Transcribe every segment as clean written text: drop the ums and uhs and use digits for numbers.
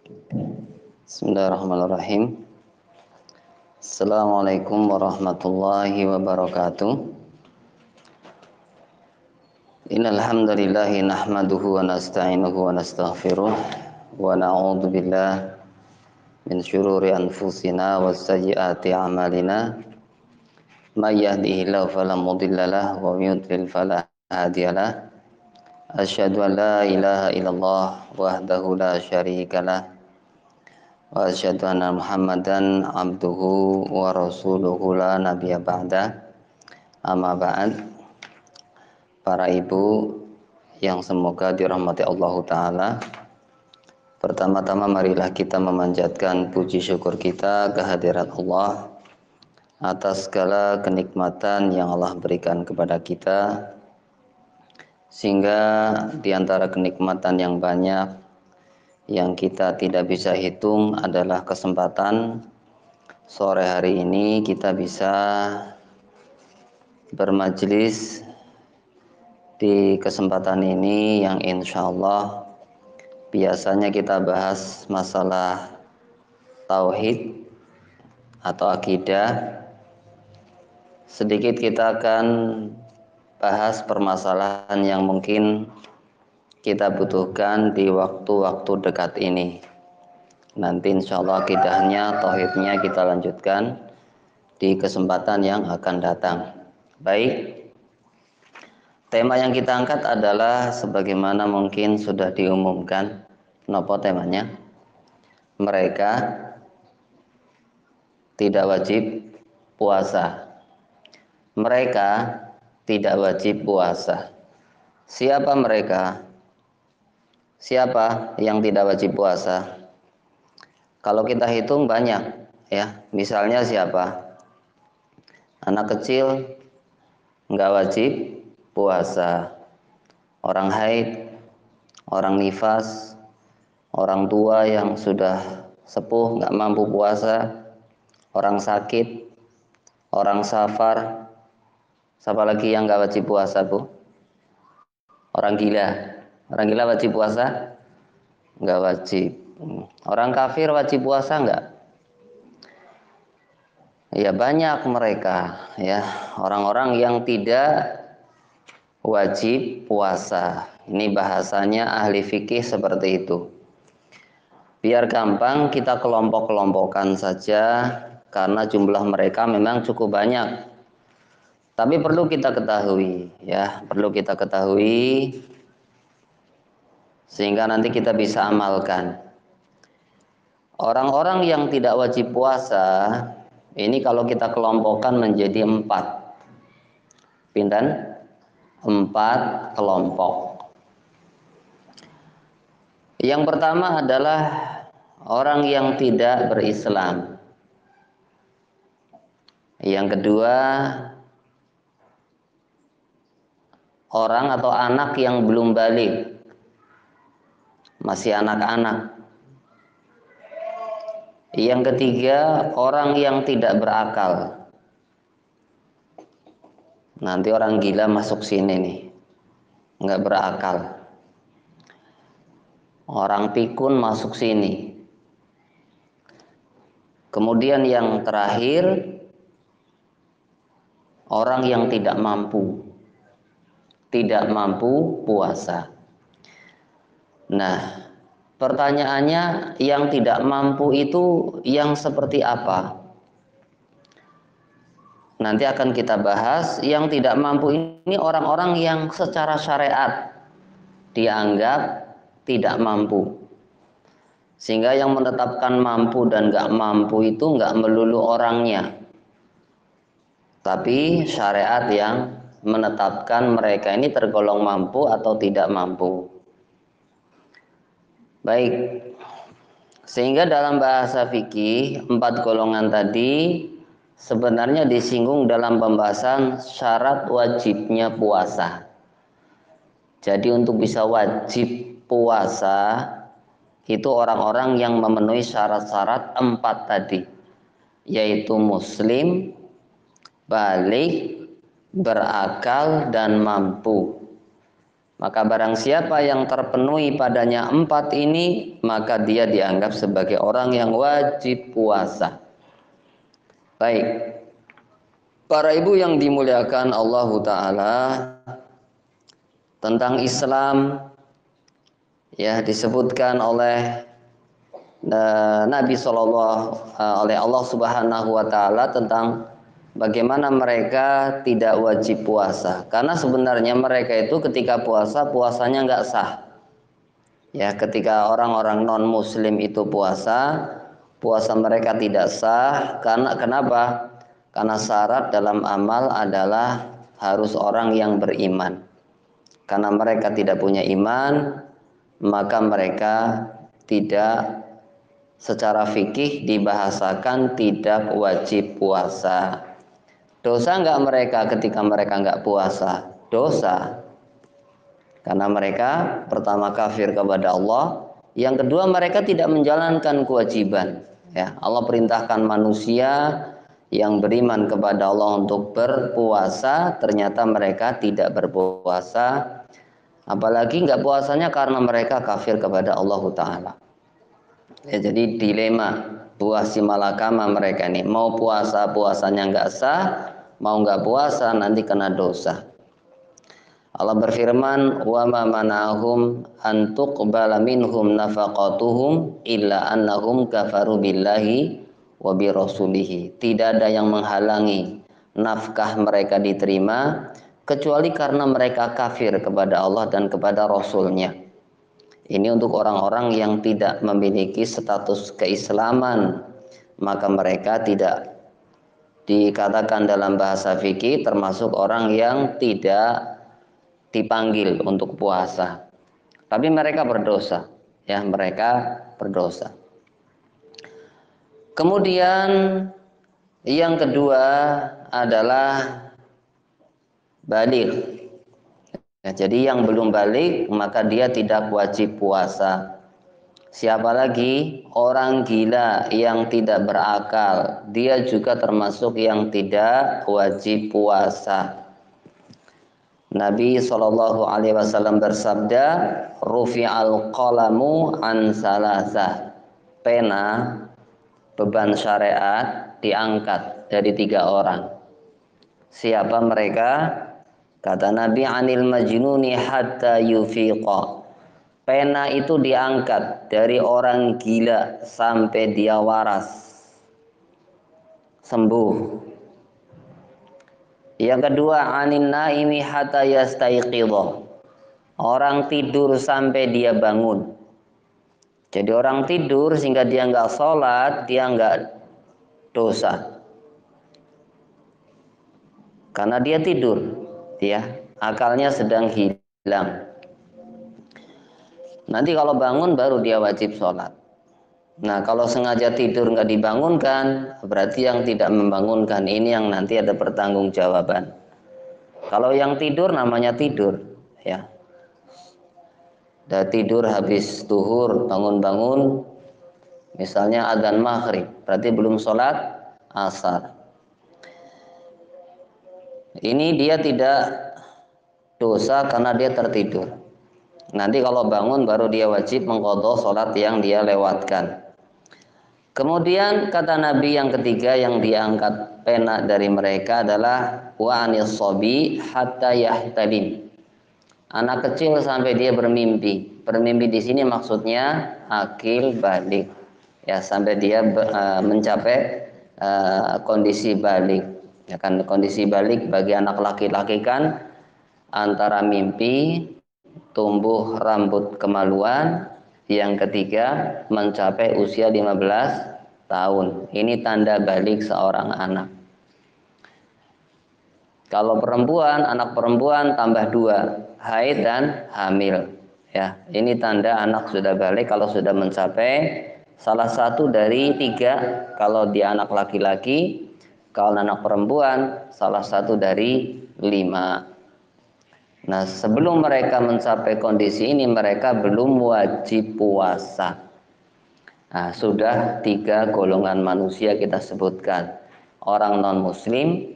Bismillahirrahmanirrahim. Assalamualaikum warahmatullahi wabarakatuh. Innal hamdalillah nahmaduhu wa nasta'inuhu wa nastaghfiruh wa na'udzu billahi min syururi anfusina wa sayyiati a'malina. May yahdihillahu fala mudhillalah wa may yudlil fala hadiyalah. Asyhadu an la ilaha illallah wahdahu la syarikalah wa asyhadu anna Muhammadan abduhu wa rasuluhu la nabiyya ba'da. Amma ba'd. Para ibu yang semoga dirahmati Allah Ta'ala, pertama-tama marilah kita memanjatkan puji syukur kita kehadirat Allah atas segala kenikmatan yang Allah berikan kepada kita, sehingga di antara kenikmatan yang banyak yang kita tidak bisa hitung adalah kesempatan sore hari ini kita bisa bermajelis di kesempatan ini yang insya Allah biasanya kita bahas masalah tauhid atau akidah. Sedikit kita akan bahas permasalahan yang mungkin kita butuhkan di waktu-waktu dekat ini. Nanti insya Allah akidahnya, tauhidnya kita lanjutkan di kesempatan yang akan datang. Baik, tema yang kita angkat adalah sebagaimana mungkin sudah diumumkan. Nopo temanya? Mereka tidak wajib puasa. Mereka tidak wajib puasa. Siapa mereka? Siapa yang tidak wajib puasa? Kalau kita hitung banyak, ya. Misalnya siapa? Anak kecil nggak wajib puasa. Orang haid, orang nifas, orang tua yang sudah sepuh nggak mampu puasa, orang sakit, orang safar. Siapa lagi yang nggak wajib puasa, Bu? Orang gila. Orang gila wajib puasa? Nggak wajib. Orang kafir wajib puasa nggak? Ya banyak mereka, ya, orang-orang yang tidak wajib puasa. Ini bahasanya ahli fikih seperti itu. Biar gampang kita kelompok-kelompokkan saja karena jumlah mereka memang cukup banyak. Tapi perlu kita ketahui, ya, perlu kita ketahui sehingga nanti kita bisa amalkan. Orang-orang yang tidak wajib puasa ini kalau kita kelompokkan menjadi 4. Pinten? 4 kelompok. Yang pertama adalah orang yang tidak berislam. Yang kedua, orang atau anak yang belum balik, masih anak-anak. Yang ketiga, orang yang tidak berakal. Nanti orang gila masuk sini nih, nggak berakal. Orang pikun masuk sini. Kemudian yang terakhir, orang yang tidak mampu puasa. Nah, pertanyaannya, yang tidak mampu itu yang seperti apa? Nanti akan kita bahas. Yang tidak mampu ini orang-orang yang secara syariat dianggap tidak mampu. Sehingga yang menetapkan mampu dan gak mampu itu gak melulu orangnya, tapi syariat yang menetapkan mereka ini tergolong mampu atau tidak mampu. Baik, sehingga dalam bahasa fikih 4 golongan tadi sebenarnya disinggung dalam pembahasan syarat wajibnya puasa. Jadi untuk bisa wajib puasa itu orang-orang yang memenuhi syarat-syarat 4 tadi, yaitu muslim, balik, berakal, dan mampu. Maka barang siapa yang terpenuhi padanya 4 ini, maka dia dianggap sebagai orang yang wajib puasa. Baik, para ibu yang dimuliakan Allah Ta'ala, tentang Islam ya disebutkan oleh Nabi Shallallahu oleh Allah Subhanahu wa taala tentang bagaimana mereka tidak wajib puasa. Karena sebenarnya mereka itu ketika puasa, puasanya nggak sah. Ya, ketika orang-orang non muslim itu puasa, puasa mereka tidak sah. Karena kenapa? Karena syarat dalam amal adalah harus orang yang beriman. Karena mereka tidak punya iman, maka mereka tidak, secara fikih dibahasakan tidak wajib puasa. Dosa enggak mereka ketika mereka enggak puasa? Dosa. Karena mereka pertama kafir kepada Allah, yang kedua mereka tidak menjalankan kewajiban. Ya, Allah perintahkan manusia yang beriman kepada Allah untuk berpuasa, ternyata mereka tidak berpuasa. Apalagi enggak puasanya karena mereka kafir kepada Allah Ta'ala. Ya, jadi dilema buah si malakama mereka ini, mau puasa puasanya nggak sah, mau nggak puasa nanti kena dosa. Allah berfirman, wa ma mana'ahum an tuqbala minhum nafaqatuhum illa annahum kafaru billahi wa bi rasulihi. Tidak ada yang menghalangi nafkah mereka diterima kecuali karena mereka kafir kepada Allah dan kepada Rasulnya. Ini untuk orang-orang yang tidak memiliki status keislaman, maka mereka tidak dikatakan dalam bahasa fikih termasuk orang yang tidak dipanggil untuk puasa. Tapi mereka berdosa, ya mereka berdosa. Kemudian yang kedua adalah baligh. Ya, jadi yang belum balik maka dia tidak wajib puasa. Siapa lagi? Orang gila yang tidak berakal, dia juga termasuk yang tidak wajib puasa. Nabi SAW bersabda, rufi'al qalamu an salasah. Pena, beban syariat diangkat dari 3 orang. Siapa mereka? Kata Nabi, anil majnuni hatta yufiqa. Pena itu diangkat dari orang gila sampai dia waras, sembuh. Yang kedua, anin naimi hatta yastaiqidha. Orang tidur sampai dia bangun. Jadi orang tidur sehingga dia nggak sholat, dia nggak dosa. Karena dia tidur, ya, akalnya sedang hilang. Nanti kalau bangun baru dia wajib sholat. Nah, kalau sengaja tidur nggak dibangunkan, berarti yang tidak membangunkan ini yang nanti ada pertanggungjawaban. Kalau yang tidur namanya tidur, ya. Udah tidur habis zuhur, bangun-bangun, misalnya adzan maghrib, berarti belum sholat asar. Ini dia tidak dosa karena dia tertidur. Nanti kalau bangun baru dia wajib mengqadha sholat yang dia lewatkan. Kemudian kata Nabi yang ketiga yang diangkat pena dari mereka adalah wa anis sobi hatta yahtalim. Anak kecil sampai dia bermimpi. Bermimpi di sini maksudnya akil balik. Ya, sampai dia mencapai kondisi balik. Ya kan, kondisi balik bagi anak laki-laki kan antara mimpi, tumbuh rambut kemaluan, yang ketiga mencapai usia 15 tahun. Ini tanda balik seorang anak. Kalau perempuan, anak perempuan tambah 2, haid dan hamil. Ya, ini tanda anak sudah balik kalau sudah mencapai salah satu dari 3. Kalau dia anak laki-laki, kalau anak perempuan salah satu dari 5. Nah, sebelum mereka mencapai kondisi ini, mereka belum wajib puasa. Nah, sudah 3 golongan manusia kita sebutkan. Orang non-muslim,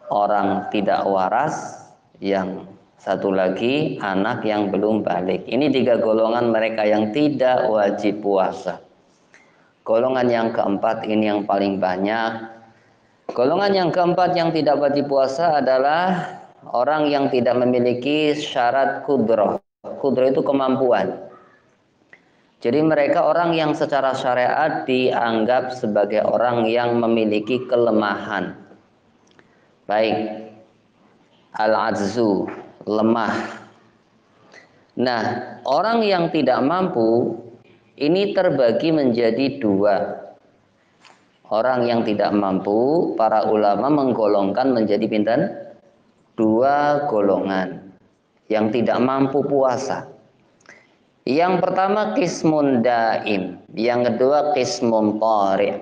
orang tidak waras yang Satu lagi anak yang belum balik. Ini 3 golongan mereka yang tidak wajib puasa. Golongan yang keempat ini yang paling banyak. Golongan yang keempat yang tidak wajib puasa adalah orang yang tidak memiliki syarat kudrah. Kudrah itu kemampuan. Jadi mereka orang yang secara syariat dianggap sebagai orang yang memiliki kelemahan. Baik, al-ajzu, lemah. Nah, orang yang tidak mampu ini terbagi menjadi 2. Orang yang tidak mampu, para ulama menggolongkan menjadi pinten? 2 golongan yang tidak mampu puasa. Yang pertama qismun daim, yang kedua qismun thari'.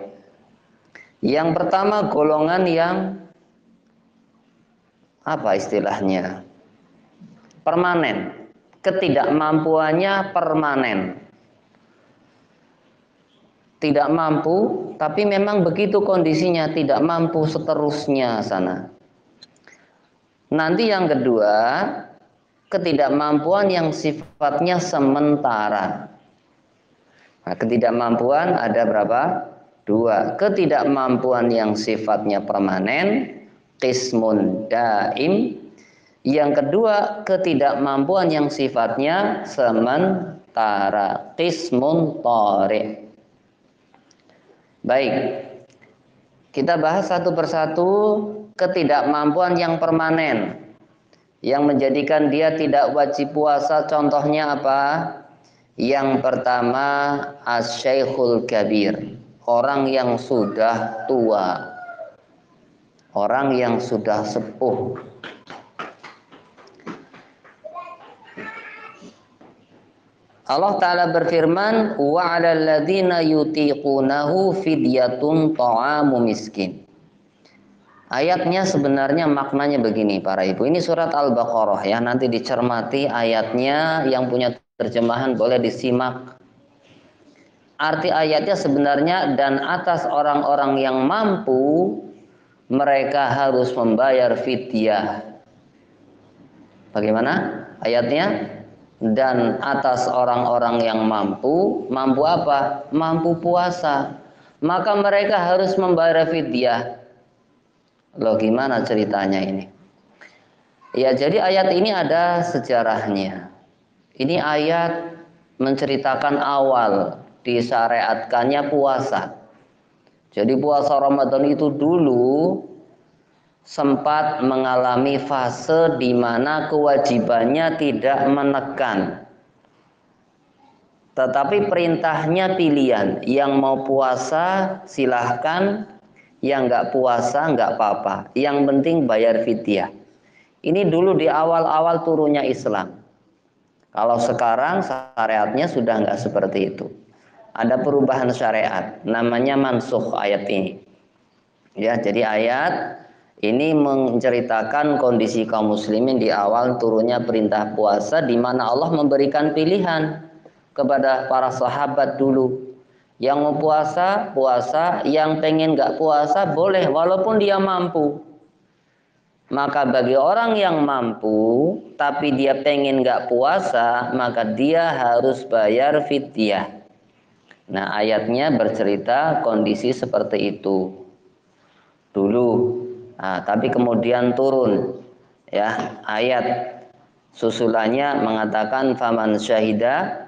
Yang pertama golongan yang apa istilahnya? Permanen. Ketidakmampuannya permanen. Tidak mampu, tapi memang begitu kondisinya, tidak mampu seterusnya sana. Nanti yang kedua, ketidakmampuan yang sifatnya sementara. Nah, ketidakmampuan ada berapa? 2. Ketidakmampuan yang sifatnya permanen, qismun daim. Yang kedua, ketidakmampuan yang sifatnya sementara, qismun thari'. Baik, kita bahas satu persatu ketidakmampuan yang permanen yang menjadikan dia tidak wajib puasa. Contohnya apa? Yang pertama, asyaikhul kabir, orang yang sudah tua, orang yang sudah sepuh. Allah Ta'ala berfirman, wa 'alal ladzina yutiqunahu fidyatun ta'amu miskin. Ayatnya sebenarnya maknanya begini para ibu. Ini surat Al-Baqarah ya, nanti dicermati ayatnya, yang punya terjemahan boleh disimak. Arti ayatnya sebenarnya, dan atas orang-orang yang mampu mereka harus membayar fidyah. Bagaimana ayatnya? Dan atas orang-orang yang mampu apa? Mampu puasa, maka mereka harus membayar fidyah. Loh, gimana ceritanya ini? Ya, jadi ayat ini ada sejarahnya. Ini ayat menceritakan awal disyariatkannya puasa. Jadi puasa Ramadan itu dulu sempat mengalami fase di mana kewajibannya tidak menekan, tetapi perintahnya pilihan. Yang mau puasa silahkan, yang nggak puasa nggak apa-apa, yang penting bayar fidyah. Ini dulu di awal-awal turunnya Islam. Kalau sekarang syariatnya sudah nggak seperti itu. Ada perubahan syariat, namanya mansukh ayat ini. Ya, jadi ayat ini menceritakan kondisi kaum muslimin di awal turunnya perintah puasa, di mana Allah memberikan pilihan kepada para sahabat dulu. Yang mau puasa, puasa. Yang pengen nggak puasa, boleh walaupun dia mampu. Maka bagi orang yang mampu tapi dia pengen nggak puasa, maka dia harus bayar fidyah. Nah, ayatnya bercerita kondisi seperti itu dulu. Nah, tapi kemudian turun ya ayat susulannya mengatakan faman syahida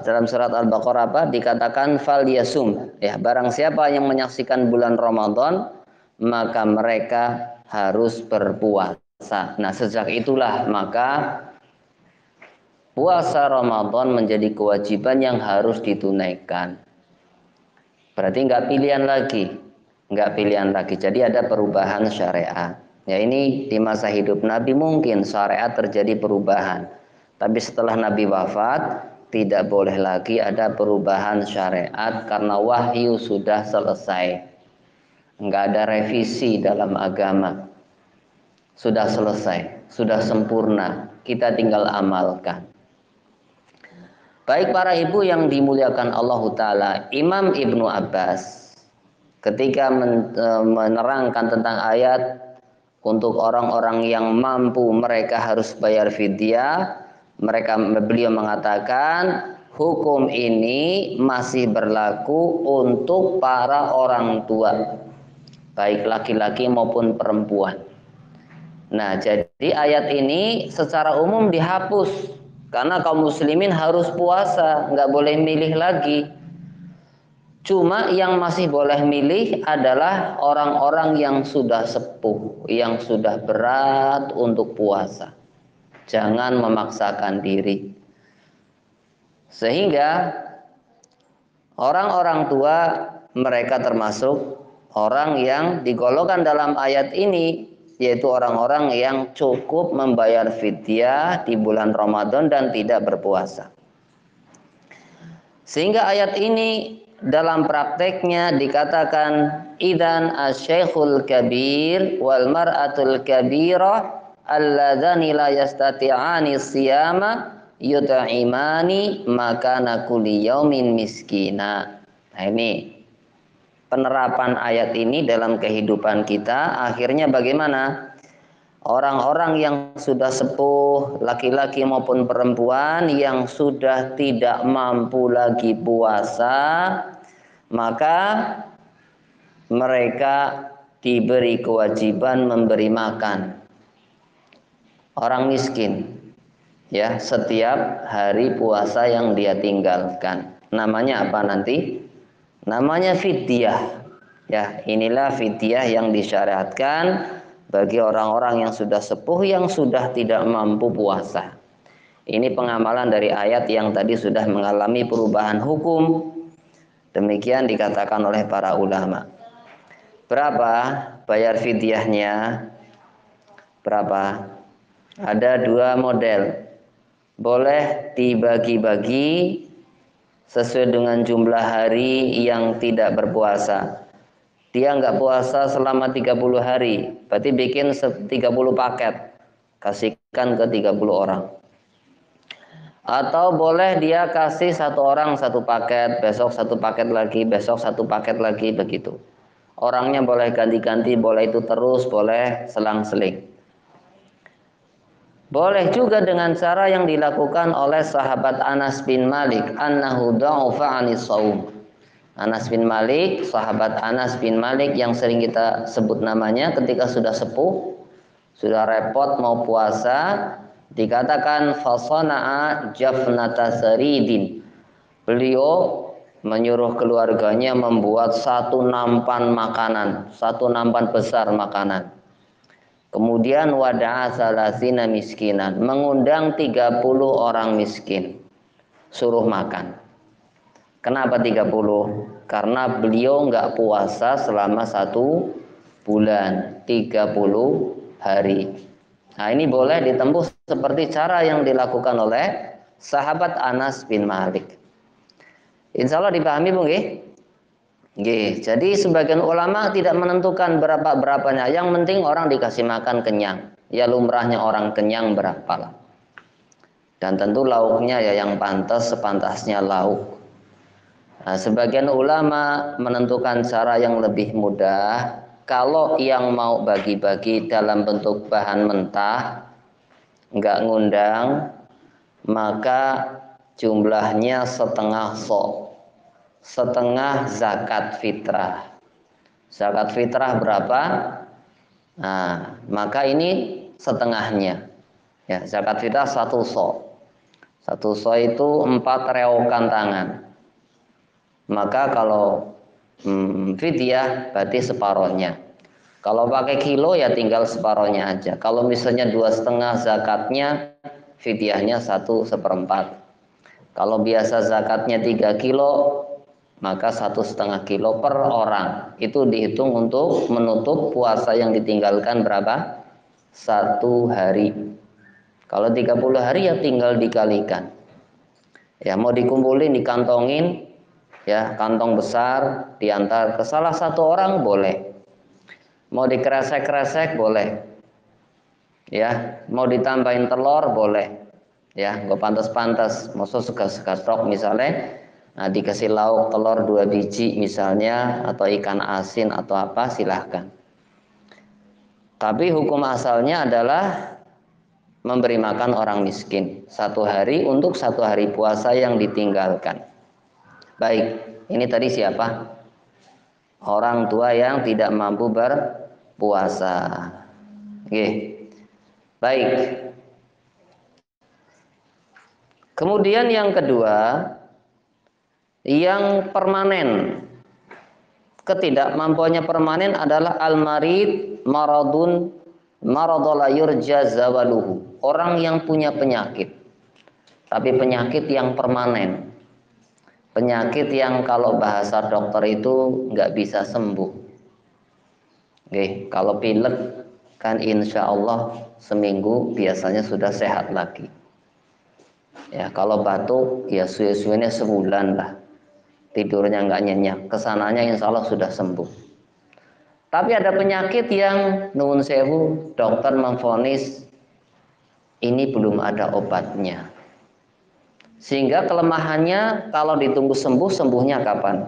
dalam surat Al-Baqarah apa dikatakan fal yasum, ya, barang siapa yang menyaksikan bulan Ramadan maka mereka harus berpuasa. Nah, sejak itulah maka puasa Ramadan menjadi kewajiban yang harus ditunaikan. Berarti nggak pilihan lagi. Jadi ada perubahan syariat. Ya, ini di masa hidup Nabi mungkin syariat terjadi perubahan. Tapi setelah Nabi wafat tidak boleh lagi ada perubahan syariat karena wahyu sudah selesai. Nggak ada revisi dalam agama. Sudah selesai, sudah sempurna. Kita tinggal amalkan. Baik para ibu yang dimuliakan Allah Ta'ala, Imam Ibnu Abbas ketika menerangkan tentang ayat untuk orang-orang yang mampu mereka harus bayar fidyah, beliau mengatakan hukum ini masih berlaku untuk para orang tua, baik laki-laki maupun perempuan. Nah, jadi ayat ini secara umum dihapus karena kaum muslimin harus puasa, nggak boleh milih lagi. Cuma yang masih boleh milih adalah orang-orang yang sudah sepuh, yang sudah berat untuk puasa. Jangan memaksakan diri. Sehingga orang-orang tua mereka termasuk orang yang digolongkan dalam ayat ini, yaitu orang-orang yang cukup membayar fidyah di bulan Ramadan dan tidak berpuasa. Sehingga ayat ini dalam prakteknya dikatakan idan asy-syaikhul kabir wal mar'atul kabirah alladzani la yastati'ani siyama yut'imani makana kulli yaumin miskina. Nah, ini penerapan ayat ini dalam kehidupan kita akhirnya bagaimana? Orang-orang yang sudah sepuh, laki-laki maupun perempuan yang sudah tidak mampu lagi puasa, maka mereka diberi kewajiban memberi makan orang miskin, ya, setiap hari puasa yang dia tinggalkan. Namanya apa nanti? Namanya fidyah. Ya, inilah fidyah yang disyariatkan bagi orang-orang yang sudah sepuh, yang sudah tidak mampu puasa. Ini pengamalan dari ayat yang tadi sudah mengalami perubahan hukum. Demikian dikatakan oleh para ulama. Berapa bayar fidyahnya? Berapa? Ada dua model. Boleh dibagi-bagi sesuai dengan jumlah hari yang tidak berpuasa. Dia nggak puasa selama 30 hari, berarti bikin 30 paket, kasihkan ke 30 orang. Atau boleh dia kasih satu orang satu paket, besok satu paket lagi, besok satu paket lagi, begitu. Orangnya boleh ganti-ganti, boleh itu terus, boleh selang-seling. Boleh juga dengan cara yang dilakukan oleh sahabat Anas bin Malik, annahu da'ufa 'anis shaum. Anas bin Malik, sahabat Anas bin Malik yang sering kita sebut namanya, ketika sudah sepuh, sudah repot mau puasa, dikatakan fasana'a jafnata saridin. Beliau menyuruh keluarganya membuat satu nampan makanan, satu nampan besar makanan. Kemudian wada'a salasina miskinan, mengundang 30 orang miskin, suruh makan. Kenapa 30? Karena beliau nggak puasa selama 1 bulan, 30 hari. Nah, ini boleh ditempuh seperti cara yang dilakukan oleh sahabat Anas bin Malik. Insya Allah dipahami, Bu, nggih? Nggih. Jadi sebagian ulama tidak menentukan berapa-berapanya. Yang penting orang dikasih makan kenyang. Ya lumrahnya orang kenyang berapalah. Dan tentu lauknya ya yang pantas sepantasnya lauk. Nah, sebagian ulama menentukan cara yang lebih mudah. Kalau yang mau bagi-bagi dalam bentuk bahan mentah, nggak ngundang, maka jumlahnya setengah sok, setengah zakat fitrah. Zakat fitrah berapa? Nah, maka ini setengahnya. Ya, zakat fitrah 1 sok. 1 sok itu 4 reokan tangan. Maka kalau fidyah berarti separohnya. Kalau pakai kilo ya tinggal separohnya aja. Kalau misalnya 2,5 zakatnya, fidyahnya 1/4. Kalau biasa zakatnya 3 kilo, maka 1,5 kilo per orang. Itu dihitung untuk menutup puasa yang ditinggalkan berapa? 1 hari. Kalau 30 hari ya tinggal dikalikan. Ya mau dikumpulin, dikantongin, ya kantong besar, diantar ke salah satu orang boleh. Mau dikresek-kresek boleh. Ya, mau ditambahin telur boleh. Ya, nggak pantas-pantas. Maksud suka-suka stok misalnya Nah, dikasih lauk telur 2 biji misalnya, atau ikan asin atau apa, silahkan. Tapi hukum asalnya adalah memberi makan orang miskin 1 hari untuk 1 hari puasa yang ditinggalkan. Baik, ini tadi siapa? Orang tua yang tidak mampu berpuasa. Oke. Baik. Kemudian yang kedua, yang permanen. Ketidakmampuannya permanen adalah al-marid maradun maradala yurja zawaluhu. Orang yang punya penyakit. Tapi penyakit yang permanen. Penyakit yang kalau bahasa dokter itu nggak bisa sembuh. Oke, kalau pilek kan insya Allah seminggu biasanya sudah sehat lagi. Ya, kalau batuk ya suwe-suwenya sebulan lah. Tidurnya nggak nyenyak, kesananya insya Allah sudah sembuh. Tapi ada penyakit yang nuwun sewu, dokter memvonis ini belum ada obatnya. Sehingga kelemahannya kalau ditunggu sembuh, sembuhnya kapan?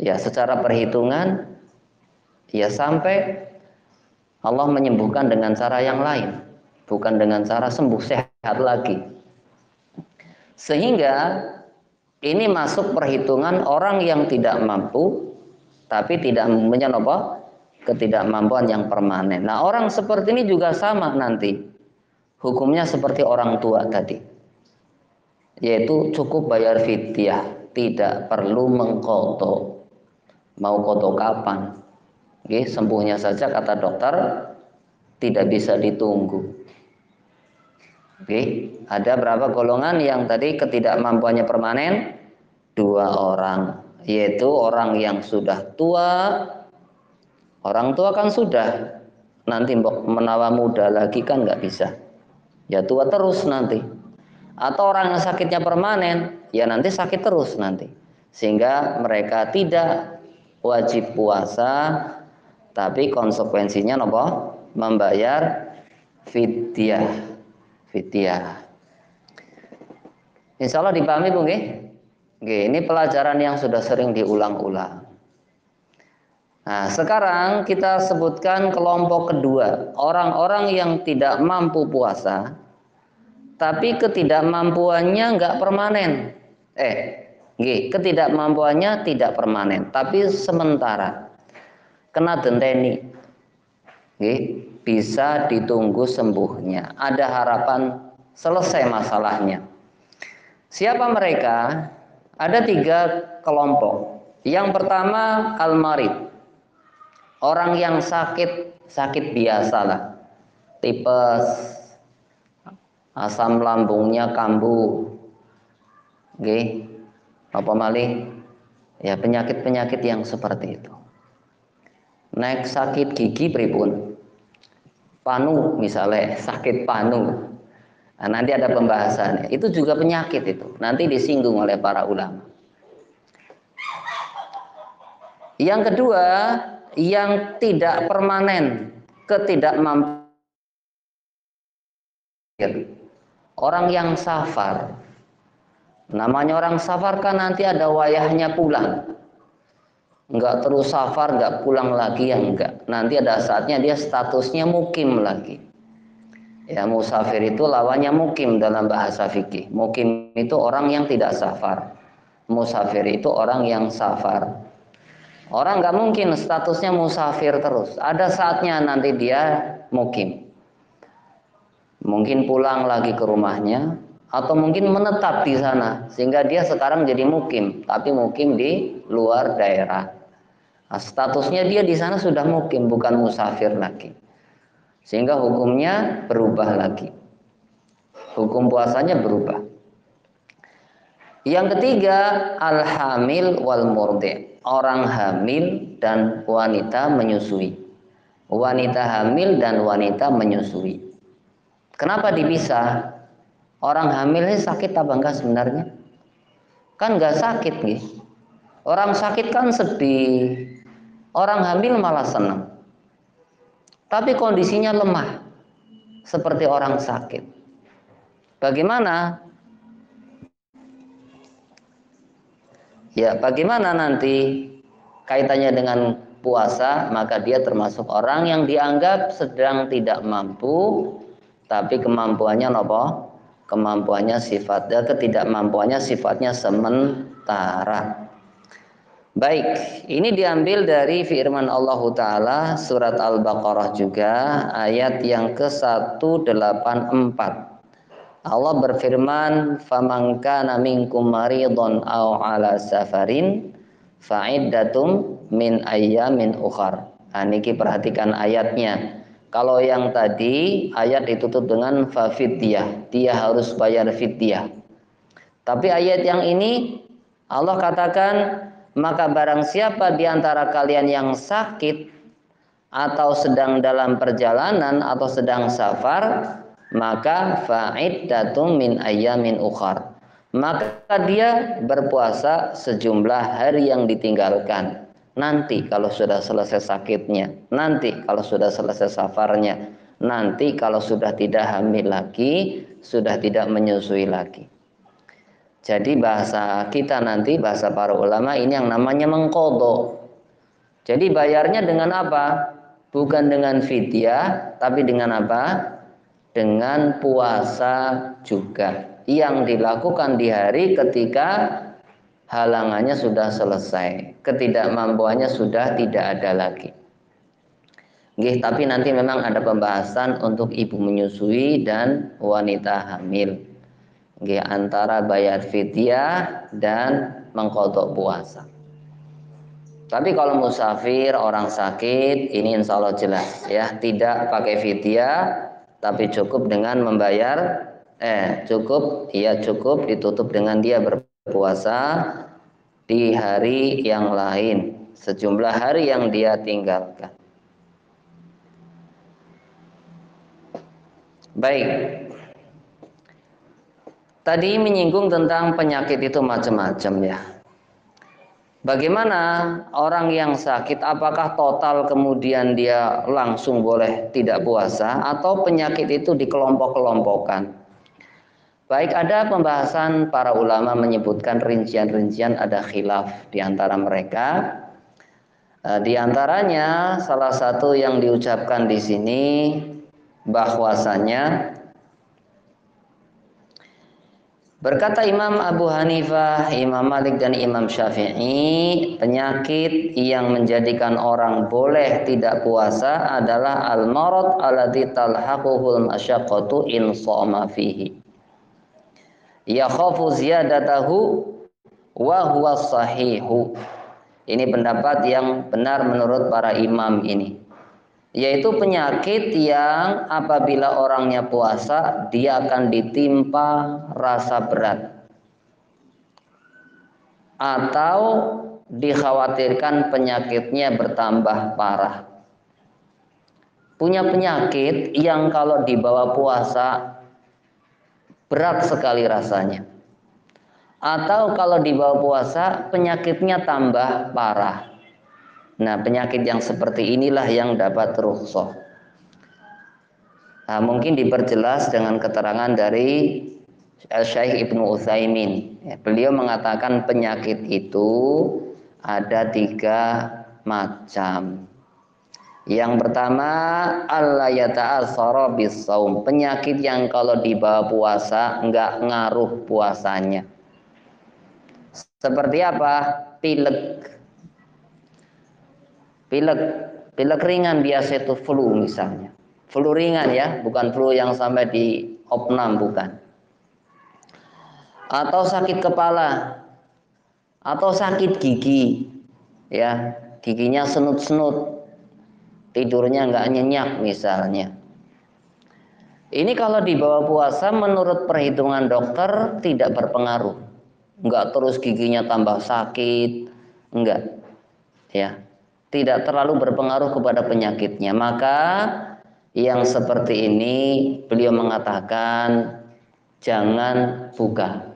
Ya secara perhitungan, ya sampai Allah menyembuhkan dengan cara yang lain, bukan dengan cara sembuh sehat lagi. Sehingga ini masuk perhitungan orang yang tidak mampu, tapi tidak mempunyai apa? Ketidakmampuan yang permanen. Nah, orang seperti ini juga sama nanti. Hukumnya seperti orang tua tadi. Yaitu cukup bayar fidyah, tidak perlu mengqadha. Mau qadha kapan? Oke, sembuhnya saja kata dokter tidak bisa ditunggu. Oke, ada berapa golongan yang tadi ketidakmampuannya permanen? 2 orang, yaitu orang yang sudah tua. Orang tua kan sudah, nanti menawa muda lagi kan nggak bisa, ya tua terus nanti. Atau orang yang sakitnya permanen, ya nanti sakit terus nanti, sehingga mereka tidak wajib puasa, tapi konsekuensinya apa? Membayar fidyah. Fidyah. Insya Allah dipahami Bu nggih? Nggih, ini pelajaran yang sudah sering diulang-ulang. Nah, sekarang kita sebutkan kelompok kedua, orang-orang yang tidak mampu puasa, tapi ketidakmampuannya nggak permanen. Ketidakmampuannya tidak permanen, tapi sementara. Kena denteni, bisa ditunggu sembuhnya. Ada harapan selesai masalahnya. Siapa mereka? Ada 3 kelompok. Yang pertama al-marid. Orang yang sakit biasa lah, tipes, asam lambungnya kambuh, apa malih, ya penyakit-penyakit yang seperti itu. Naik sakit gigi pripun, panu misalnya, sakit panu. Nah, nanti ada pembahasannya. Itu juga penyakit itu, nanti disinggung oleh para ulama. Yang kedua, yang tidak permanen, ketidakmampuan. Orang yang safar. Namanya orang safar kan nanti ada wayahnya pulang. Enggak terus safar, enggak pulang lagi, ya enggak. Nanti ada saatnya dia statusnya mukim lagi. Ya, musafir itu lawannya mukim dalam bahasa fikih. Mukim itu orang yang tidak safar. Musafir itu orang yang safar. Orang nggak mungkin statusnya musafir terus. Ada saatnya nanti dia mukim. Mungkin pulang lagi ke rumahnya, atau mungkin menetap di sana sehingga dia sekarang jadi mukim, tapi mukim di luar daerah. Nah, statusnya dia di sana sudah mukim, bukan musafir lagi. Sehingga hukumnya berubah lagi. Hukum puasanya berubah. Yang ketiga, al-hamil wal murdi'. Orang hamil dan wanita menyusui. Wanita hamil dan wanita menyusui. Kenapa dipisah? Orang hamil ini sakit apa enggak sebenarnya? Kan enggak sakit nih. Orang sakit kan sedih. Orang hamil malah senang. Tapi kondisinya lemah. Seperti orang sakit. Bagaimana? Ya, bagaimana nanti kaitannya dengan puasa? Maka dia termasuk orang yang dianggap sedang tidak mampu, tapi kemampuannya nopo? Kemampuannya sifatnya, ketidakmampuannya sifatnya sementara. Baik, ini diambil dari firman Allah Ta'ala surat Al-Baqarah juga ayat yang ke-184. Allah berfirman, "Faman kana minkum maridun aw ala safarin fa'iddatum min ayyamin ukhar." Nah, niki perhatikan ayatnya. Kalau yang tadi ayat ditutup dengan fafidyah, dia harus bayar fidyah. Tapi ayat yang ini Allah katakan, maka barang siapa di antara kalian yang sakit atau sedang dalam perjalanan atau sedang safar, maka fa'iddatum min ayyamin ukhar. Maka dia berpuasa sejumlah hari yang ditinggalkan. Nanti kalau sudah selesai sakitnya, nanti kalau sudah selesai safarnya, nanti kalau sudah tidak hamil lagi, sudah tidak menyusui lagi. Jadi bahasa kita nanti, bahasa para ulama ini yang namanya mengqadha. Jadi bayarnya dengan apa? Bukan dengan fidyah, tapi dengan apa? Dengan puasa juga yang dilakukan di hari ketika halangannya sudah selesai, ketidakmampuannya sudah tidak ada lagi. Nggih, tapi nanti memang ada pembahasan untuk ibu menyusui dan wanita hamil. Nggih, antara bayar fidyah dan mengqadha puasa. Tapi kalau musafir, orang sakit, ini insya Allah jelas ya, tidak pakai fidyah, tapi cukup dengan membayar, cukup ditutup dengan dia berpuasa di hari yang lain, sejumlah hari yang dia tinggalkan. Baik, tadi menyinggung tentang penyakit itu macam-macam ya. Bagaimana orang yang sakit, apakah total kemudian dia langsung boleh tidak puasa atau penyakit itu dikelompok-kelompokkan? Baik, ada pembahasan para ulama menyebutkan rincian-rincian, ada khilaf di antara mereka. Di antaranya salah satu yang diucapkan di sini bahwasanya berkata Imam Abu Hanifah, Imam Malik dan Imam Syafi'i, penyakit yang menjadikan orang boleh tidak puasa adalah al-marad alladzi talhaquhul masyaqqatu in shoma fihi. Yakhafu ziyadatahu wa huwa sahihu. Ini pendapat yang benar menurut para imam ini. Yaitu penyakit yang apabila orangnya puasa, dia akan ditimpa rasa berat atau dikhawatirkan penyakitnya bertambah parah. Punya penyakit yang kalau dibawa puasa berat sekali rasanya, atau kalau dibawa puasa penyakitnya tambah parah. Nah, penyakit yang seperti inilah yang dapat rukhsah. Nah, mungkin diperjelas dengan keterangan dari Syekh Ibnu Utsaimin. Beliau mengatakan penyakit itu ada 3 macam. Yang pertama, alla yata'assara bis-shaum, penyakit yang kalau dibawa puasa enggak ngaruh puasanya. Seperti apa? Pilek. Pilek ringan biasa itu flu misalnya. Flu ringan ya, bukan flu yang sampai di opnam, bukan. Atau sakit kepala, atau sakit gigi, ya, giginya senut-senut, tidurnya nggak nyenyak misalnya. Ini kalau dibawa puasa menurut perhitungan dokter tidak berpengaruh, nggak terus giginya tambah sakit, enggak, ya, tidak terlalu berpengaruh kepada penyakitnya. Maka yang seperti ini beliau mengatakan jangan buka,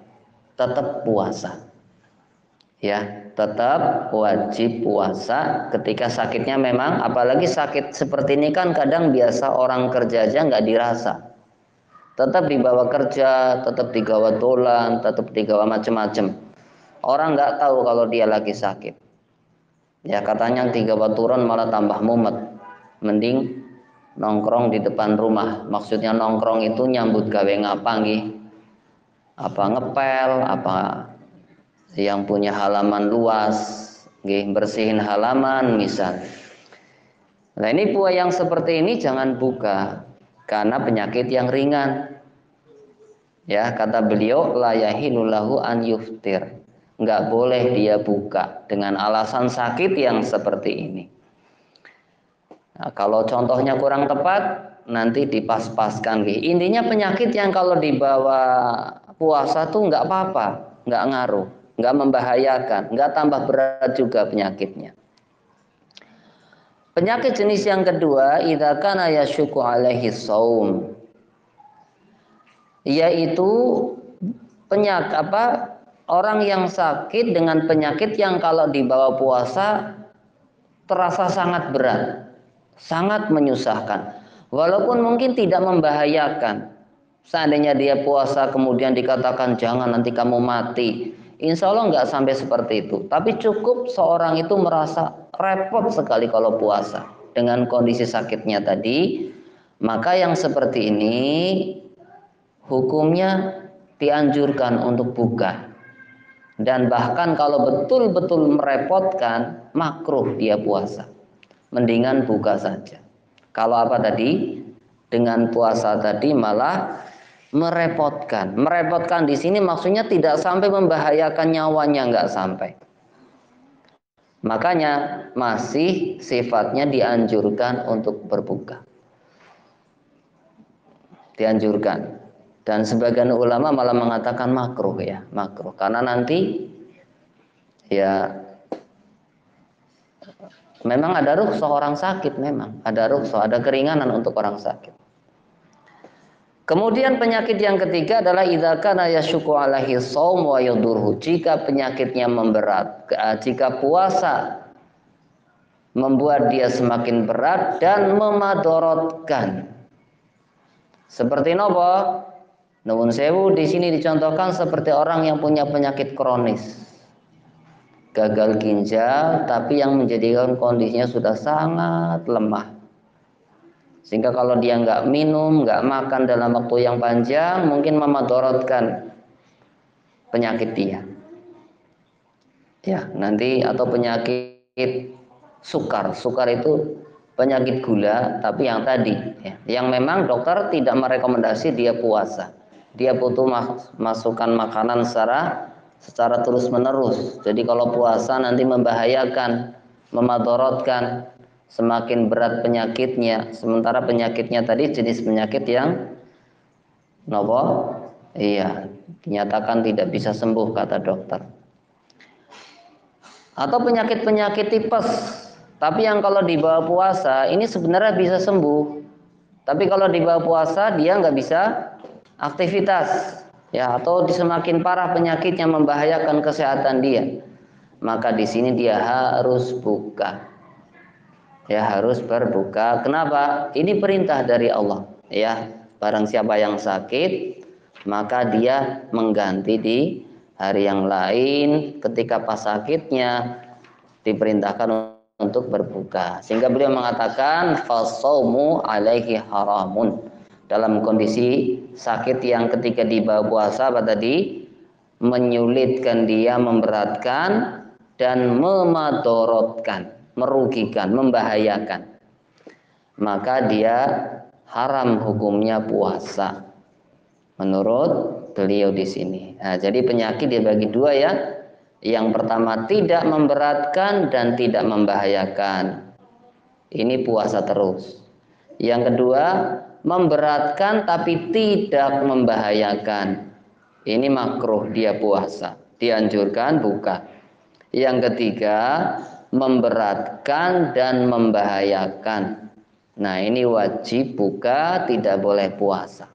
tetap puasa. Ya, tetap wajib puasa ketika sakitnya memang, apalagi sakit seperti ini kan kadang biasa orang kerja aja nggak dirasa. Tetap dibawa kerja, tetap digawa dolan, tetap digawa macam-macam. Orang nggak tahu kalau dia lagi sakit. Ya katanya 3 baturan malah tambah mumet. Mending nongkrong di depan rumah. Maksudnya nongkrong itu nyambut gawe ngapa nggih? Apa ngepel, apa yang punya halaman luas, nggih, bersihin halaman misal. Nah ini buah yang seperti ini jangan buka karena penyakit yang ringan. Ya kata beliau la yahilu lahu an yuftir. Nggak boleh dia buka dengan alasan sakit yang seperti ini. Nah, kalau contohnya kurang tepat nanti dipas-paskan. Intinya penyakit yang kalau dibawa puasa tuh nggak apa-apa, nggak ngaruh, nggak membahayakan, nggak tambah berat juga penyakitnya. Penyakit jenis yang kedua, idza kana yasyuku alaihi shaum, yaitu orang yang sakit dengan penyakit yang kalau dibawa puasa terasa sangat berat, sangat menyusahkan. Walaupun mungkin tidak membahayakan. Seandainya dia puasa kemudian dikatakan jangan nanti kamu mati, insya Allah nggak sampai seperti itu. Tapi cukup seorang itu merasa repot sekali kalau puasa dengan kondisi sakitnya tadi, maka yang seperti ini hukumnya dianjurkan untuk buka. Dan bahkan kalau betul-betul merepotkan, makruh dia puasa. Mendingan buka saja. Kalau apa tadi? Dengan puasa tadi malah merepotkan. Merepotkan di sini maksudnya tidak sampai membahayakan nyawanya, nggak sampai. Makanya masih sifatnya dianjurkan untuk berbuka. Dianjurkan. Dan sebagian ulama malah mengatakan makruh ya, makruh. Karena nanti ya memang ada rukhsah orang sakit, memang ada rukhsah, ada keringanan untuk orang sakit. Kemudian penyakit yang ketiga adalah idza kana yasyuku alaihi shaum wa yadurhu. Jika penyakitnya memberat, jika puasa membuat dia semakin berat dan memadorotkan. Seperti nopo? Nuwun sewu di sini dicontohkan seperti orang yang punya penyakit kronis. Gagal ginjal tapi yang menjadikan kondisinya sudah sangat lemah. Sehingga kalau dia nggak minum, nggak makan dalam waktu yang panjang, mungkin memadorotkan penyakit dia. Ya, nanti atau penyakit sukar. Sukar itu penyakit gula, tapi yang tadi, ya, yang memang dokter tidak merekomendasi dia puasa. Dia butuh masukan makanan secara terus menerus. Jadi kalau puasa nanti membahayakan, memadorotkan, semakin berat penyakitnya. Sementara penyakitnya tadi jenis penyakit yang nopo, iya, dinyatakan tidak bisa sembuh kata dokter. Atau penyakit-penyakit tipes, tapi yang kalau dibawa puasa ini sebenarnya bisa sembuh. Tapi kalau dibawa puasa dia nggak bisa aktivitas, ya, atau semakin parah penyakitnya membahayakan kesehatan dia. Maka di sini dia harus buka. Ya harus berbuka. Kenapa? Ini perintah dari Allah. Ya, barang siapa yang sakit, maka dia mengganti di hari yang lain. Ketika pas sakitnya diperintahkan untuk berbuka. Sehingga beliau mengatakan fasaumu alaihi haramun. Dalam kondisi sakit yang ketika dibawa puasa apa tadi? Menyulitkan dia, memberatkan dan memadorotkan, merugikan, membahayakan, maka dia haram hukumnya puasa menurut beliau di sini. Nah, jadi penyakit dibagi dua ya. Yang pertama tidak memberatkan dan tidak membahayakan. Ini puasa terus. Yang kedua memberatkan tapi tidak membahayakan. Ini makruh dia puasa. Dianjurkan buka. Yang ketiga memberatkan dan membahayakan. Nah ini wajib buka, tidak boleh puasa.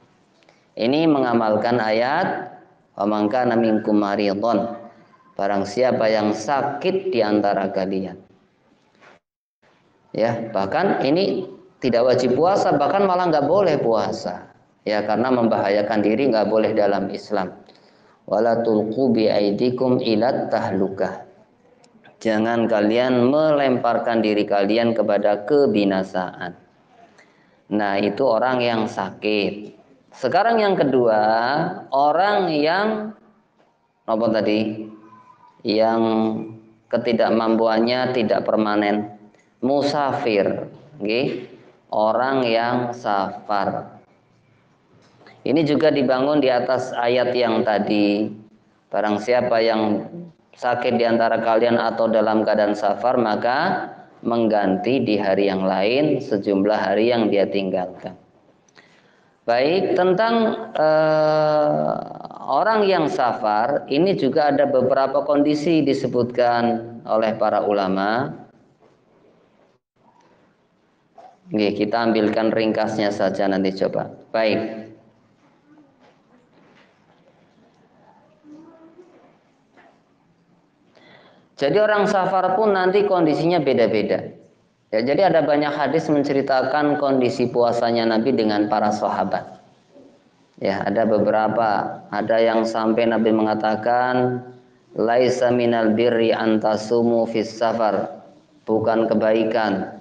Ini mengamalkan ayat wa man kana minkum maridun. Barang siapa yang sakit di antara kalian. Ya, bahkan ini tidak wajib puasa, bahkan malah nggak boleh puasa. Ya, karena membahayakan diri nggak boleh dalam Islam. wala tulqu biaidikum ilat tahlukah. Jangan kalian melemparkan diri kalian kepada kebinasaan. Nah, itu orang yang sakit. Sekarang yang kedua, orang yang apa tadi? Yang ketidakmampuannya tidak permanen, musafir, okay? Orang yang safar. Ini juga dibangun di atas ayat yang tadi. Barang siapa yang sakit di antara kalian atau dalam keadaan safar, maka mengganti di hari yang lain sejumlah hari yang dia tinggalkan. Baik, tentang orang yang safar, ini juga ada beberapa kondisi disebutkan oleh para ulama. Oke, kita ambilkan ringkasnya saja nanti coba. Baik. Jadi orang safar pun nanti kondisinya beda-beda. Ya, jadi ada banyak hadis menceritakan kondisi puasanya Nabi dengan para sahabat. Ya, ada beberapa. Ada yang sampai Nabi mengatakan, laisa minal birri antasumu fis safar. Bukan kebaikan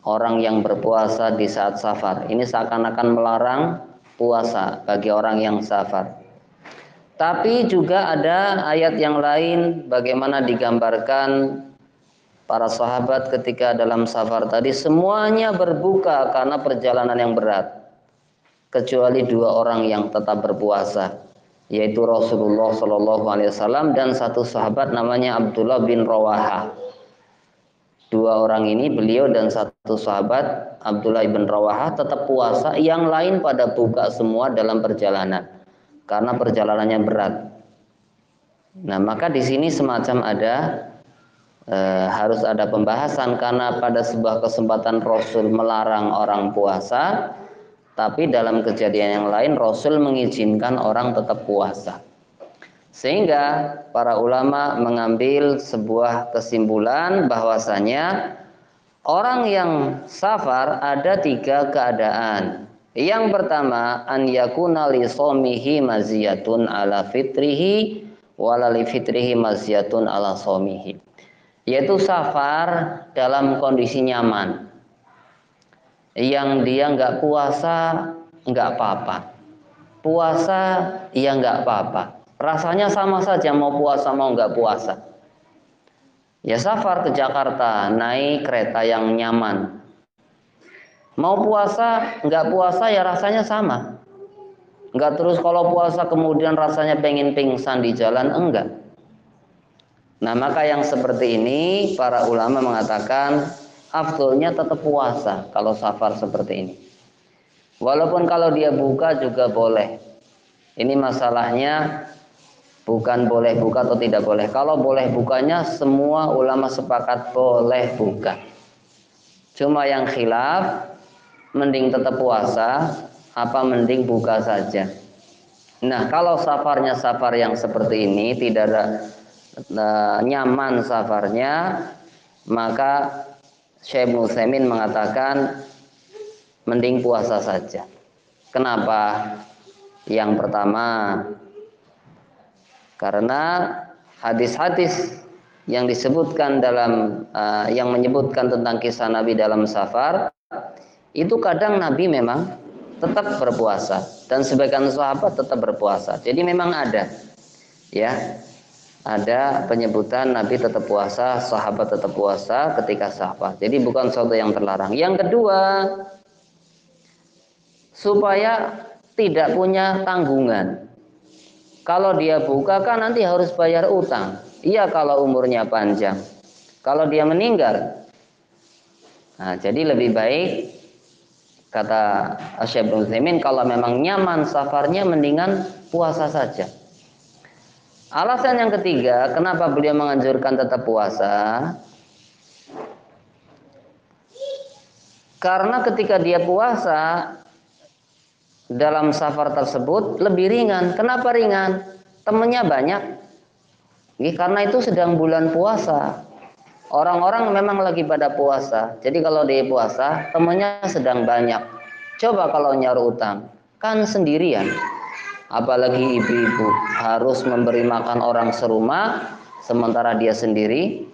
orang yang berpuasa di saat safar. Ini seakan-akan melarang puasa bagi orang yang safar. Tapi juga ada ayat yang lain bagaimana digambarkan para sahabat ketika dalam safar tadi semuanya berbuka karena perjalanan yang berat. Kecuali dua orang yang tetap berpuasa, yaitu Rasulullah Shallallahu Alaihi Wasallam dan satu sahabat namanya Abdullah bin Rawaha. Dua orang ini, beliau dan satu sahabat Abdullah bin Rawaha tetap puasa, yang lain pada buka semua dalam perjalanan karena perjalanannya berat. Nah, maka di sini semacam ada harus ada pembahasan karena pada sebuah kesempatan Rasul melarang orang puasa, tapi dalam kejadian yang lain Rasul mengizinkan orang tetap puasa. Sehingga para ulama mengambil sebuah kesimpulan bahwasanya orang yang safar ada tiga keadaan. Yang pertama, an yakuna li shaumihi maziyatun ala fitrihi wala li fitrihi maziyatun ala shaumihi. Yaitu safar dalam kondisi nyaman. Yang dia nggak puasa nggak apa-apa. Puasa ya nggak apa-apa. Rasanya sama saja mau puasa mau nggak puasa. Ya safar ke Jakarta naik kereta yang nyaman. Mau puasa nggak puasa ya rasanya sama. Nggak terus kalau puasa kemudian rasanya pengen pingsan di jalan, enggak. Nah, maka yang seperti ini para ulama mengatakan afdolnya tetap puasa kalau safar seperti ini. Walaupun kalau dia buka juga boleh. Ini masalahnya bukan boleh buka atau tidak boleh. Kalau boleh bukanya semua ulama sepakat boleh buka. Cuma yang khilaf mending tetap puasa apa mending buka saja. Nah, kalau safarnya safar yang seperti ini tidak ada nyaman safarnya, maka Syekh Ibnu Utsaimin mengatakan mending puasa saja. Kenapa? Yang pertama, karena hadis-hadis yang disebutkan dalam yang menyebutkan tentang kisah Nabi dalam safar itu kadang Nabi memang tetap berpuasa dan sebagian sahabat tetap berpuasa. Jadi memang ada, ya, ada penyebutan Nabi tetap puasa, sahabat tetap puasa ketika safar. Jadi bukan sesuatu yang terlarang. Yang kedua, supaya tidak punya tanggungan. Kalau dia buka kan nanti harus bayar utang. Iya kalau umurnya panjang. Kalau dia meninggal, nah jadi lebih baik kata Syekh Ibnu Utsaimin kalau memang nyaman safarnya mendingan puasa saja. Alasan yang ketiga, kenapa beliau menganjurkan tetap puasa? Karena ketika dia puasa dalam safar tersebut lebih ringan. Kenapa ringan? Temennya banyak. Karena itu sedang bulan puasa. Orang-orang memang lagi pada puasa. Jadi kalau dia puasa, temennya sedang banyak. Coba kalau nyaru utang, kan sendirian. apalagi ibu-ibu harus memberi makan orang serumah sementara dia sendiri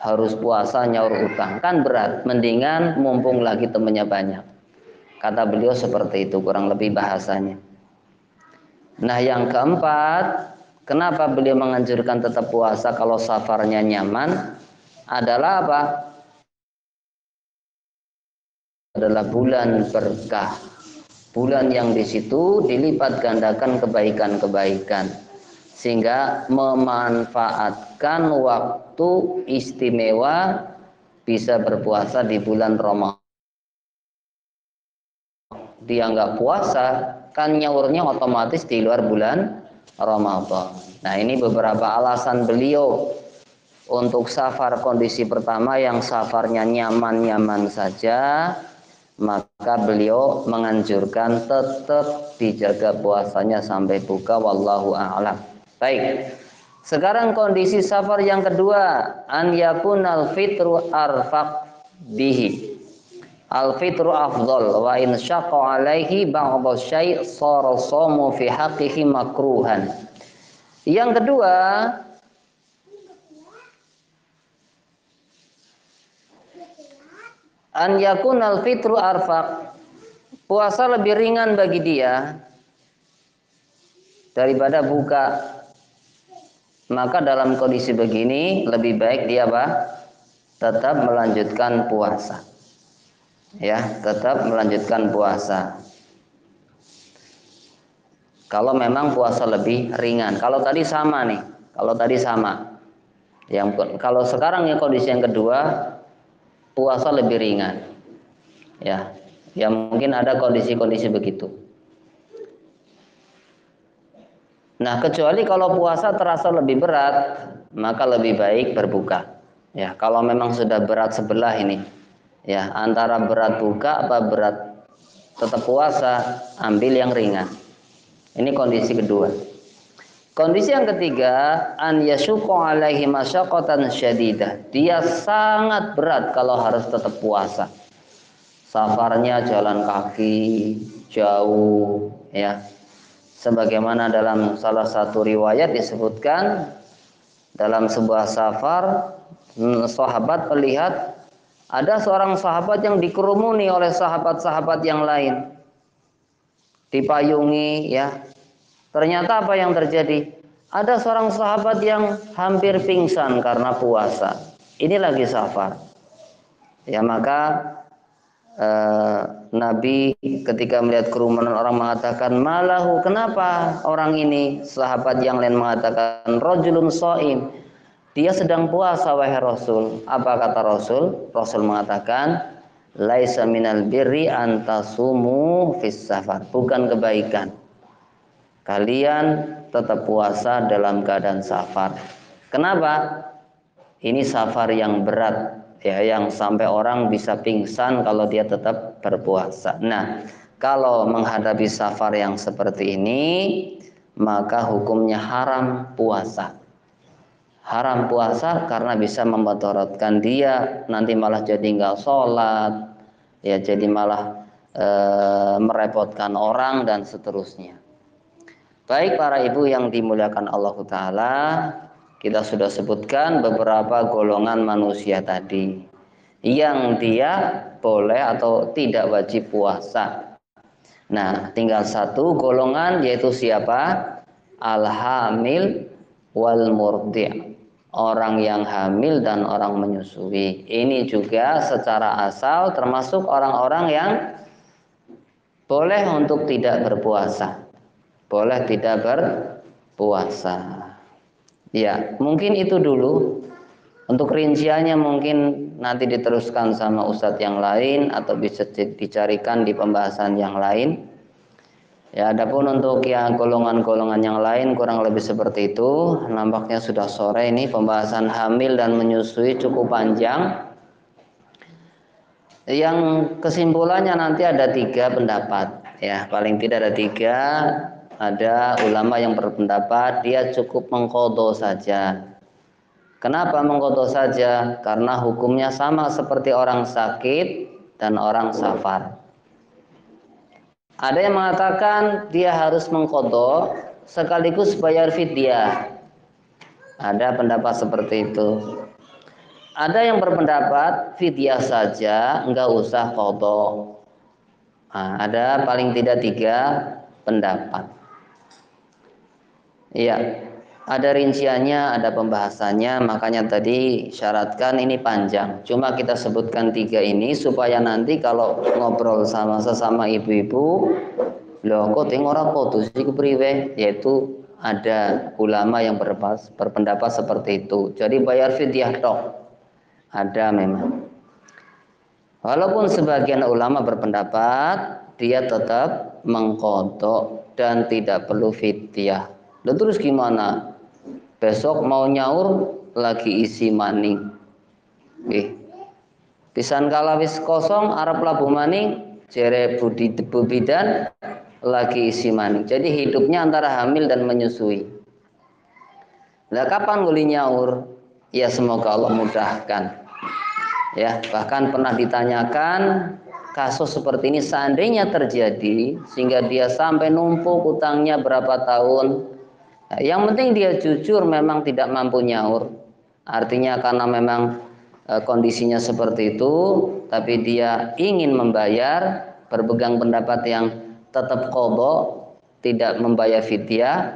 harus puasa nyaur utang, kan berat. Mendingan mumpung lagi temennya banyak. Kata beliau seperti itu kurang lebih bahasanya. Nah yang keempat, kenapa beliau menganjurkan tetap puasa kalau safarnya nyaman adalah apa? Adalah bulan berkah. Bulan yang di situ dilipat gandakan kebaikan-kebaikan. Sehingga memanfaatkan waktu istimewa bisa berpuasa di bulan Ramadan. Dia nggak puasa, kan nyaurnya otomatis di luar bulan Ramadan. Nah ini beberapa alasan beliau untuk safar kondisi pertama yang safarnya nyaman-nyaman saja, maka beliau menganjurkan tetap dijaga puasanya sampai buka, wallahu a'lam. Baik. Sekarang kondisi safar yang kedua, an yakunal fitru arfaq bihi. Al fitru afdal wa in syaqqa alaihi ba'dhu syai' shara shamu fi haqqihi makruhan. Yang kedua, an yakunal fitru arfaq, puasa lebih ringan bagi dia daripada buka. Maka dalam kondisi begini lebih baik dia apa? Tetap melanjutkan puasa. Ya, tetap melanjutkan puasa. Kalau memang puasa lebih ringan. Kalau tadi sama nih, kalau tadi sama. Kalau sekarang yang kondisi yang kedua, puasa lebih ringan. Ya, ya mungkin ada kondisi-kondisi begitu. Nah, kecuali kalau puasa terasa lebih berat, maka lebih baik berbuka. Ya, kalau memang sudah berat sebelah ini, ya antara berat buka apa berat tetap puasa, ambil yang ringan. Ini kondisi kedua. Kondisi yang ketiga, an yasyuqqa alaihi masyaqqatan syadidah. Dia sangat berat kalau harus tetap puasa. Safarnya jalan kaki jauh, ya. Sebagaimana dalam salah satu riwayat disebutkan dalam sebuah safar, sahabat melihat ada seorang sahabat yang dikerumuni oleh sahabat-sahabat yang lain, dipayungi, ya. Ternyata apa yang terjadi? Ada seorang sahabat yang hampir pingsan karena puasa. Ini lagi safar. Ya maka Nabi ketika melihat kerumunan orang mengatakan, malahu, kenapa orang ini? Sahabat yang lain mengatakan, rajulun shaim, dia sedang puasa wahai Rasul. Apa kata Rasul? Rasul mengatakan, laisa minal birri antasumu fis safar. Bukan kebaikan kalian tetap puasa dalam keadaan safar. Kenapa? Ini safar yang berat, ya, yang sampai orang bisa pingsan kalau dia tetap berpuasa. Nah, kalau menghadapi safar yang seperti ini, maka hukumnya haram puasa. Haram puasa karena bisa membatalkan dia, nanti malah jadi nggak sholat, ya jadi malah merepotkan orang dan seterusnya. Baik para ibu yang dimuliakan Allah Ta'ala, kita sudah sebutkan beberapa golongan manusia tadi yang dia boleh atau tidak wajib puasa. Nah, tinggal satu golongan, yaitu siapa? Al-hamil wal murdi', orang yang hamil dan orang menyusui. Ini juga secara asal termasuk orang-orang yang boleh untuk tidak berpuasa. Boleh tidak berpuasa. Ya, mungkin itu dulu. Untuk rinciannya mungkin nanti diteruskan sama ustadz yang lain atau bisa dicarikan di pembahasan yang lain. Ya, adapun untuk yang golongan-golongan yang lain kurang lebih seperti itu. Nampaknya sudah sore ini, pembahasan hamil dan menyusui cukup panjang. Yang kesimpulannya nanti ada 3 pendapat. Ya, paling tidak ada 3. Ada ulama yang berpendapat dia cukup mengqadha saja. Kenapa mengqadha saja? Karena hukumnya sama seperti orang sakit dan orang safar. Ada yang mengatakan dia harus mengqadha sekaligus bayar fidyah. Ada pendapat seperti itu. Ada yang berpendapat fidyah saja, enggak usah qadha. Nah, ada paling tidak 3 pendapat. Iya, ada rinciannya, ada pembahasannya, makanya tadi syaratkan ini panjang. Cuma kita sebutkan 3 ini supaya nanti kalau ngobrol sama sesama ibu-ibu, loh kok tengok ora kudu sih kepriwe, yaitu ada ulama yang berpendapat seperti itu. Jadi bayar fidyah tok. Ada memang. Walaupun sebagian ulama berpendapat dia tetap mengqadha dan tidak perlu fidyah. Lalu terus gimana? Besok mau nyaur lagi isi maning. Pisan kala wis kosong arep labuh maning jere budi bidan lagi isi maning. Jadi hidupnya antara hamil dan menyusui. Nah, kapan boleh nyaur? Ya semoga Allah mudahkan. Ya, bahkan pernah ditanyakan kasus seperti ini seandainya terjadi sehingga dia sampai numpuk utangnya berapa tahun. Nah, yang penting dia jujur memang tidak mampu nyaur. Artinya karena memang kondisinya seperti itu, tapi dia ingin membayar, berpegang pendapat yang tetap qadha, tidak membayar fidyah,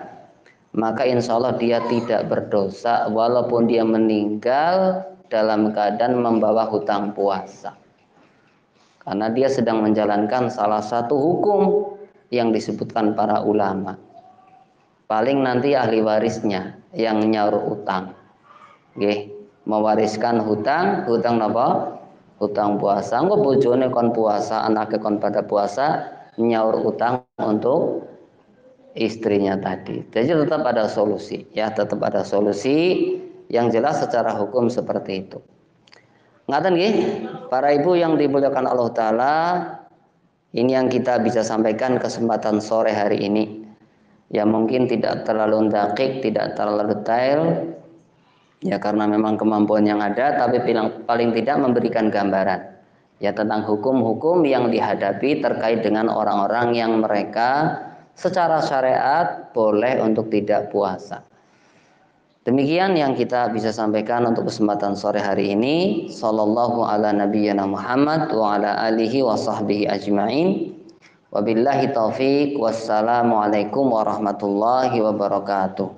maka insya Allah dia tidak berdosa walaupun dia meninggal dalam keadaan membawa hutang puasa. Karena dia sedang menjalankan salah satu hukum yang disebutkan para ulama. Paling nanti ahli warisnya yang nyaur utang. Nggih, mewariskan hutang napa? Hutang puasa. Engko bojone kon puasa, anake kon pada puasa, nyaur utang untuk istrinya tadi. Jadi tetap ada solusi, ya tetap ada solusi yang jelas secara hukum seperti itu. Ngaten nggih, para ibu yang dimuliakan Allah Ta'ala, ini yang kita bisa sampaikan kesempatan sore hari ini. Ya mungkin tidak terlalu dakik, tidak terlalu detail, ya karena memang kemampuan yang ada, tapi paling tidak memberikan gambaran. Ya tentang hukum-hukum yang dihadapi terkait dengan orang-orang yang mereka secara syariat boleh untuk tidak puasa. Demikian yang kita bisa sampaikan untuk kesempatan sore hari ini. Sallallahu ala nabiyyina Muhammad wa ala alihi wa sahbihi ajma'in. Wabillahi taufik. Wassalamualaikum warahmatullahi wabarakatuh.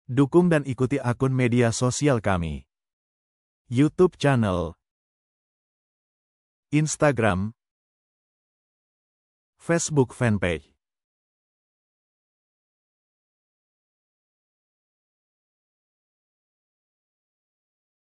Dukung dan ikuti akun media sosial kami. YouTube channel, Instagram, Facebook fanpage.